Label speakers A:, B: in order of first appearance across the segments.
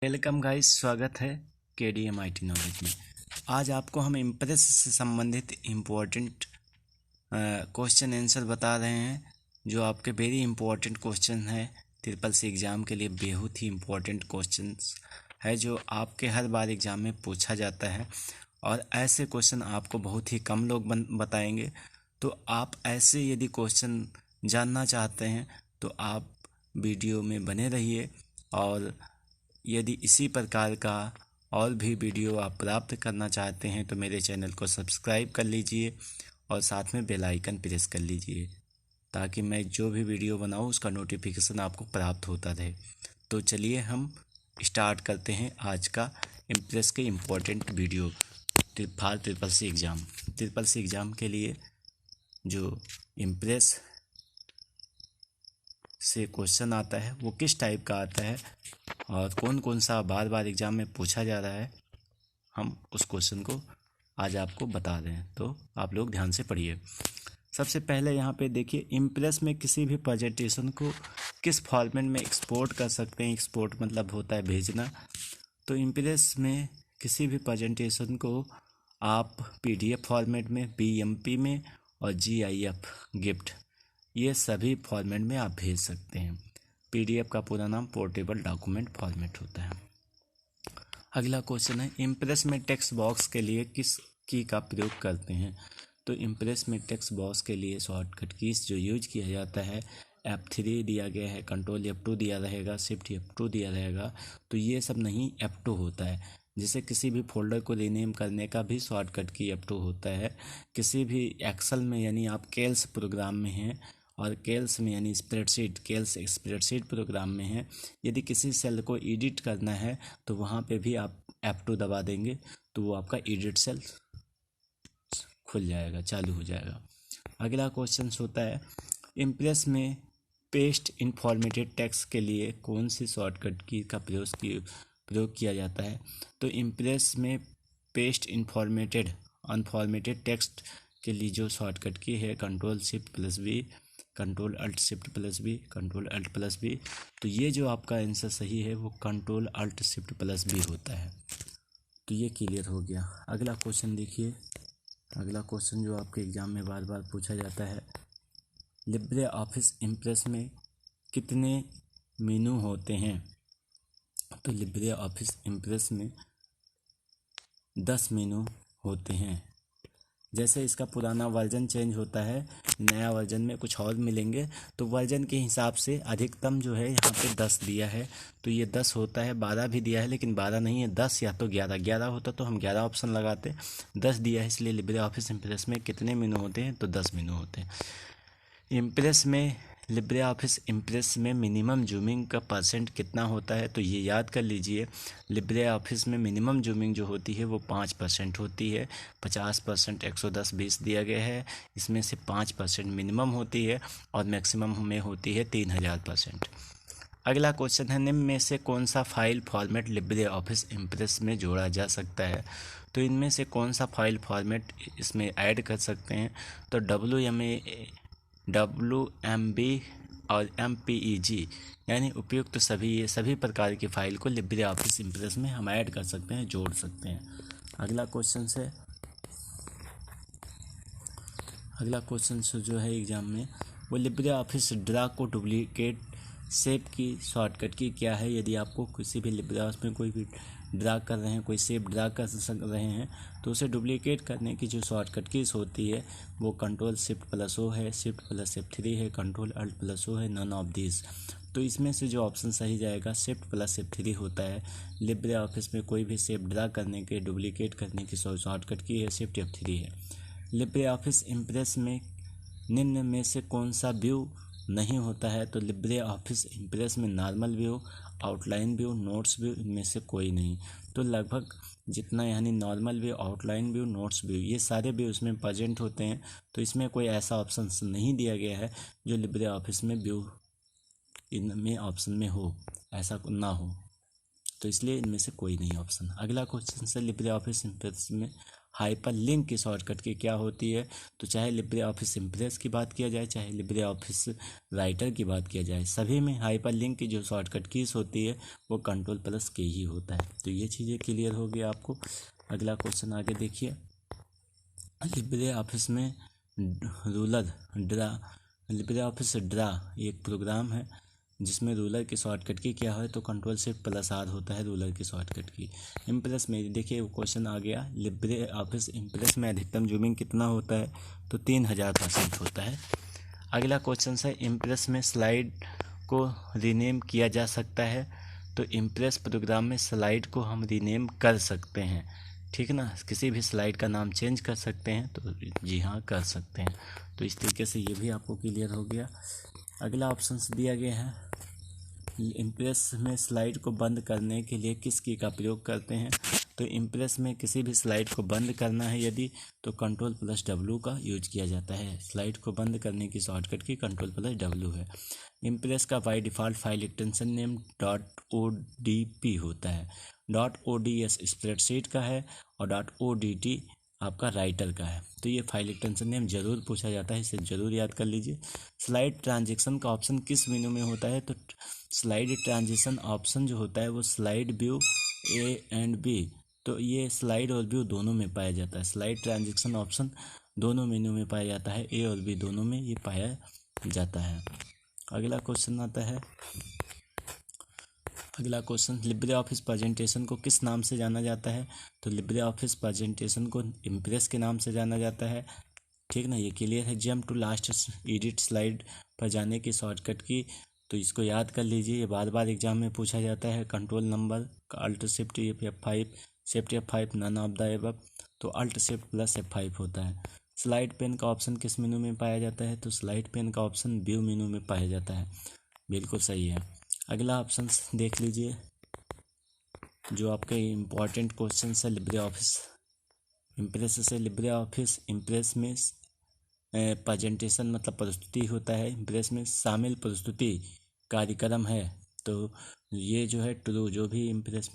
A: Welcome guys, स्वागत है KDM IT knowledge में। आज आपको हम इम्प्रेस से संबंधित इम्पोर्टेंट क्वेश्चन आंसर बता रहे हैं, जो आपके वेरी इंपॉर्टेंट क्वेश्चन है। ट्रिपल सी एग्ज़ाम के लिए बेहद ही इम्पोर्टेंट क्वेश्चन है, जो आपके हर बार एग्ज़ाम में पूछा जाता है और ऐसे क्वेश्चन आपको बहुत ही कम लोग बताएंगे। तो आप ऐसे यदि क्वेश्चन जानना चाहते हैं तो आप वीडियो में बने रहिए, और यदि इसी प्रकार का और भी वीडियो आप प्राप्त करना चाहते हैं तो मेरे चैनल को सब्सक्राइब कर लीजिए और साथ में बेल आइकन प्रेस कर लीजिए, ताकि मैं जो भी वीडियो बनाऊं उसका नोटिफिकेशन आपको प्राप्त होता रहे। तो चलिए हम स्टार्ट करते हैं आज का इम्प्रेस के important video for triple C exam के लिए जो इम्प्रेस से क्वेश्चन आता है वो किस टाइप का आता है और कौन कौन सा बार बार एग्ज़ाम में पूछा जा रहा है, हम उस क्वेश्चन को आज आपको बता रहे हैं। तो आप लोग ध्यान से पढ़िए। सबसे पहले यहाँ पे देखिए, इम्प्रेस में किसी भी प्रेजेंटेशन को किस फॉर्मेट में एक्सपोर्ट कर सकते हैं। एक्सपोर्ट मतलब होता है भेजना। तो इम्प्रेस में किसी भी प्रेजेंटेशन को आप PDF फॉर्मेट में, BMP में और GIF गिफ्ट, ये सभी फॉर्मेट में आप भेज सकते हैं। PDF का पूरा नाम पोर्टेबल डॉक्यूमेंट फॉर्मेट होता है। अगला क्वेश्चन है, इम्प्रेस में टेक्स्ट बॉक्स के लिए किस की का प्रयोग करते हैं। तो इम्प्रेस में टेक्स्ट बॉक्स के लिए शॉर्टकट कीज जो यूज किया जाता है, F3 दिया गया है, कंट्रोल F2 दिया रहेगा, शिफ्ट F2 दिया रहेगा। तो ये सब नहीं, F2 होता है। जैसे किसी भी फोल्डर को रीनेम करने का भी शॉर्टकट की F2 होता है। किसी भी एक्सेल में, यानी आप केल्स प्रोग्राम में हैं और केल्स में यानी केल्स स्प्रेडशीट प्रोग्राम में है, यदि किसी सेल को एडिट करना है तो वहाँ पे भी आप F2 दबा देंगे तो वो आपका एडिट सेल खुल जाएगा, चालू हो जाएगा। अगला क्वेश्चन होता है, इम्प्रेस में पेस्ट इनफॉर्मेटेड टेक्स्ट के लिए कौन सी शॉर्टकट की का प्रयोग किया जाता है। तो इम्प्रेस में पेस्ट अनफॉर्मेटेड टेक्स्ट के लिए जो शॉर्टकट की है, control shift plus B, control alt shift plus B, control alt plus B. तो ये जो आपका आंसर सही है वो control alt shift plus B होता है। तो ये क्लियर हो गया। अगला क्वेश्चन देखिए, अगला क्वेश्चन जो आपके एग्ज़ाम में बार बार पूछा जाता है, लिब्रे ऑफिस इम्प्रेस में कितने मेनू होते हैं। तो लिब्रे ऑफिस इम्प्रेस में 10 मेनू होते हैं। जैसे इसका पुराना वर्जन चेंज होता है, नया वर्जन में कुछ और मिलेंगे, तो वर्जन के हिसाब से अधिकतम जो है यहाँ पे 10 दिया है, तो ये 10 होता है। 12 भी दिया है लेकिन 12 नहीं है, 10 या तो 11 होता तो हम 11 ऑप्शन लगाते। 10 दिया है, इसलिए लिब्रे ऑफिस इम्प्रेस में कितने मेनू होते हैं, तो 10 मेनू होते हैं। लिब्रे ऑफिस इम्प्रेस में मिनिमम जूमिंग का परसेंट कितना होता है। तो ये याद कर लीजिए, लिब्रे ऑफिस में मिनिमम जूमिंग जो होती है वो 5% होती है। 50%, 110, 20 दिया गया है, इसमें से 5% मिनिमम होती है और मैक्सिमम में होती है 3000%। अगला क्वेश्चन है, निम्न में से कौन सा file format Libre office impress में जोड़ा जा सकता है। तो इनमें से कौन सा फाइल फॉर्मेट इसमें ऐड कर सकते हैं। तो WMB और MPEG यानी उपयुक्त ये सभी प्रकार की फाइल को लिब्रे ऑफिस इम्प्रेस में हम ऐड कर सकते हैं, जोड़ सकते हैं। अगला क्वेश्चन जो है एग्जाम में, वो लिब्रे ऑफिस ड्रा को डुप्लीकेट शेप की शॉर्टकट की क्या है। यदि आपको किसी भी लिब्रे ऑफिस में कोई भी ड्रा कर रहे हैं, कोई शेप ड्रा कर रहे हैं, तो उसे डुप्लीकेट करने की जो शॉर्टकट कीज होती है वो कंट्रोल शिफ्ट प्लस ओ है, शिफ्ट प्लस F3 है, कंट्रोल अल्ट प्लस ओ है, नन ऑफ दिस। तो इसमें से जो ऑप्शन सही जाएगा शिफ्ट प्लस F3 होता है। लिब्रे ऑफिस में कोई भी शेप ड्रा करने के, डुप्लीकेट करने की शॉर्टकट की है, शिफ्ट F3 है। लिब्रे ऑफिस इम्प्रेस में निम्न में से कौन सा व्यू नहीं होता है। तो लिब्रे ऑफिस इम्प्रेस में normal view, outline view, notes view, इनमें से कोई नहीं। तो लगभग जितना, यानी normal view, outline view, notes view, ये सारे व्यू इसमें प्रेजेंट होते हैं। तो इसमें कोई ऐसा ऑप्शन नहीं दिया गया है जो लिब्रे ऑफिस में व्यू इनमें ऑप्शन में हो, ऐसा ना हो, तो इसलिए इनमें से कोई नहीं ऑप्शन। अगला क्वेश्चन से, लिब्रे ऑफिस इम्प्रेस में हाइपर लिंक की शॉर्टकट की क्या होती है, तो चाहे लिब्रे ऑफिस इम्प्रेस की बात किया जाए, चाहे लिब्रे ऑफिस राइटर की बात किया जाए, सभी में हाइपर लिंक की जो शॉर्टकट कीज होती है वो Ctrl+K ही होता है। तो ये चीज़ें क्लियर हो गई आपको। अगला क्वेश्चन आगे देखिए। लिब्रे ऑफिस में लिब्रे ऑफिस ड्रा एक प्रोग्राम है जिसमें रूलर की शॉर्टकट की क्या है, तो Ctrl+Shift+R होता है रूलर की शॉर्टकट की। इम्प्रेस में देखिए वो क्वेश्चन आ गया, लिब्रे ऑफिस इम्प्रेस में अधिकतम जूमिंग कितना होता है, तो 3000% होता है। अगला क्वेश्चन है, इम्प्रेस में स्लाइड को रीनेम किया जा सकता है, तो इम्प्रेस प्रोग्राम में स्लाइड को हम रीनेम कर सकते हैं, ठीक ना, किसी भी स्लाइड का नाम चेंज कर सकते हैं, तो जी हाँ कर सकते हैं। तो इस तरीके से ये भी आपको क्लियर हो गया। अगला ऑप्शन दिया गया है, इम्प्रेस में स्लाइड को बंद करने के लिए किस की का प्रयोग करते हैं, तो इम्प्रेस में किसी भी स्लाइड को बंद करना है यदि, तो Ctrl+W का यूज किया जाता है। स्लाइड को बंद करने की शॉर्टकट की Ctrl+W है। इम्प्रेस का by default file extension name .odp होता है। .ods स्प्रेडशीट का है और .odt आपका राइटर का है। तो ये फाइल एक्सटेंशन नेम जरूर पूछा जाता है, इसे जरूर याद कर लीजिए। स्लाइड ट्रांजेक्शन का ऑप्शन किस मेनू में होता है, तो स्लाइड ट्रांजिशन ऑप्शन जो होता है वो slide view A and B, तो ये स्लाइड और व्यू दोनों में पाया जाता है। स्लाइड ट्रांजिशन ऑप्शन दोनों मेनू में पाया जाता है, ए और बी दोनों में ये पाया जाता है। अगला क्वेश्चन आता है, अगला क्वेश्चन, लिब्रे ऑफिस प्रेजेंटेशन को किस नाम से जाना जाता है, तो लिब्रे ऑफिस प्रेजेंटेशन को इम्प्रेस के नाम से जाना जाता है, ठीक ना, ये क्लियर है। Jump to last edit slide पर जाने की शॉर्टकट की, तो इसको याद कर लीजिए, ये बार बार एग्जाम में पूछा जाता है। Control number Alt+Shift+F5 none of the above, तो Alt+Shift+F5 होता है। स्लाइड पेन का ऑप्शन किस मेनू में पाया जाता है, तो स्लाइड पेन का ऑप्शन व्यू मेनू में पाया जाता है, बिल्कुल सही है। अगला ऑप्शन देख लीजिए, जो आपके इम्पॉर्टेंट क्वेश्चन है लिब्रे ऑफिस इम्प्रेस से। लिब्रे ऑफिस इम्प्रेस में प्रेजेंटेशन मतलब प्रस्तुति होता है, इम्प्रेस में शामिल प्रस्तुति कार्यक्रम है, तो ये जो है ट्रू, जो भी इम्प्रेस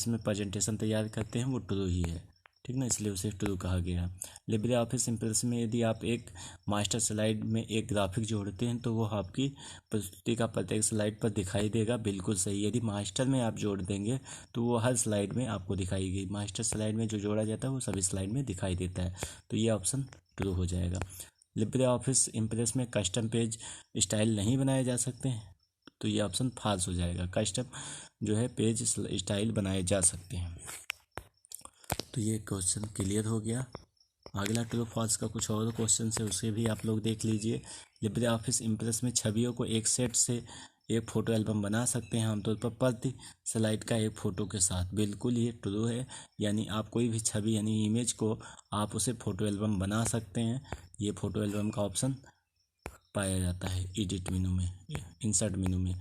A: में प्रेजेंटेशन तैयार करते हैं वो ट्रू ही है, ठीक ना, इसलिए उसे ट्रू कहा गया। लिब्रे ऑफिस इम्प्रेस में यदि आप एक मास्टर स्लाइड में एक ग्राफिक जोड़ते हैं तो वो आपकी प्रस्तुति का प्रत्येक स्लाइड पर दिखाई देगा, बिल्कुल सही। यदि मास्टर में आप जोड़ देंगे तो वो हर स्लाइड में आपको दिखाई देगी। मास्टर स्लाइड में जो जोड़ा जाता है वो सभी स्लाइड में दिखाई देता है, तो ये ऑप्शन ट्रू हो जाएगा। लिब्रे ऑफिस इम्प्रेस में कस्टम पेज स्टाइल नहीं बनाए जा सकते हैं, तो ये ऑप्शन फॉल्स हो जाएगा। कस्टम जो है पेज स्टाइल बनाए जा सकते हैं, तो ये क्वेश्चन क्लियर हो गया। अगला ट्रू फॉल्स का कुछ और क्वेश्चन है, उसे भी आप लोग देख लीजिए। लिब्रे ऑफिस इम्प्रेस में छवियों को एक सेट से एक फ़ोटो एल्बम बना सकते हैं आमतौर पर प्रति स्लाइड का एक फ़ोटो के साथ, बिल्कुल ये ट्रू है। यानी आप कोई भी छवि यानी इमेज को आप उसे फ़ोटो एल्बम बना सकते हैं, ये फ़ोटो एल्बम का ऑप्शन पाया जाता है एडिट मेनू में, इंसर्ट मेनू में।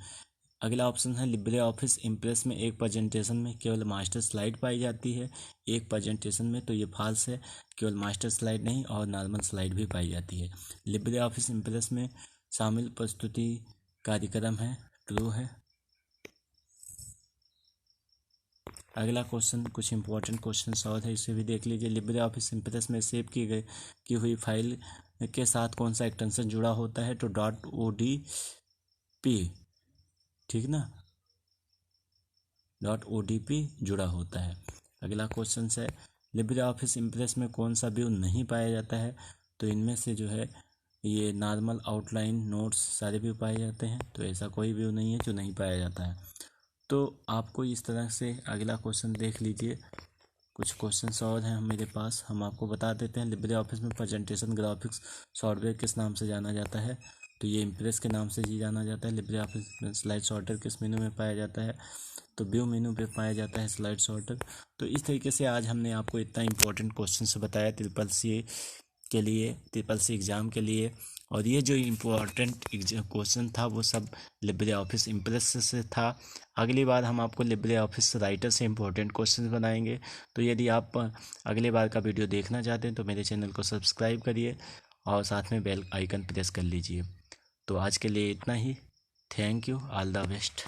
A: अगला ऑप्शन है, लिब्रे ऑफिस इम्प्रेस में एक प्रेजेंटेशन में केवल मास्टर स्लाइड पाई जाती है एक प्रेजेंटेशन में, तो ये फॉल्स है, केवल मास्टर स्लाइड नहीं और नॉर्मल स्लाइड भी पाई जाती है। लिब्रे ऑफिस इम्प्रेस में शामिल प्रस्तुति कार्यक्रम है, ट्रू है। अगला क्वेश्चन कुछ इंपॉर्टेंट क्वेश्चन और है, इसे भी देख लीजिए। लिब्रे ऑफिस इम्प्रेस में सेव की हुई फाइल के साथ कौन सा एक्सटेंशन जुड़ा होता है, तो .odp, ठीक ना, .odp जुड़ा होता है। अगला क्वेश्चन है, लिब्रे ऑफिस इम्प्रेस में कौन सा व्यू नहीं पाया जाता है, तो इनमें से जो है ये नॉर्मल, आउटलाइन, नोट्स सारे व्यू पाए जाते हैं, तो ऐसा कोई व्यू नहीं है जो नहीं पाया जाता है। तो आपको इस तरह से अगला क्वेश्चन देख लीजिए। कुछ क्वेश्चंस और हैं मेरे पास, हम आपको बता देते हैं। लिब्रे ऑफिस में प्रेजेंटेशन ग्राफिक्स सॉफ्टवेयर किस नाम से जाना जाता है, तो ये इम्प्रेस के नाम से ही जाना जाता है। लिब्रे ऑफिस में स्लाइड सॉर्टर किस मेनू में पाया जाता है, तो व्यू मेनू पे पाया जाता है स्लाइड सॉर्टर। तो इस तरीके से आज हमने आपको इतना इंपॉर्टेंट क्वेश्चन से बताया CCC के लिए, CCC एग्ज़ाम के लिए। और ये जो इम्पोर्टेंट क्वेश्चन था वो सब लिब्रे ऑफिस इम्प्रेस से था। अगली बार हम आपको लिब्रे ऑफिस राइटर से इम्पोर्टेंट क्वेश्चन बनाएंगे। तो यदि आप अगले बार का वीडियो देखना चाहते हैं तो मेरे चैनल को सब्सक्राइब करिए और साथ में बेल आइकन प्रेस कर लीजिए। तो आज के लिए इतना ही। Thank you, all the best.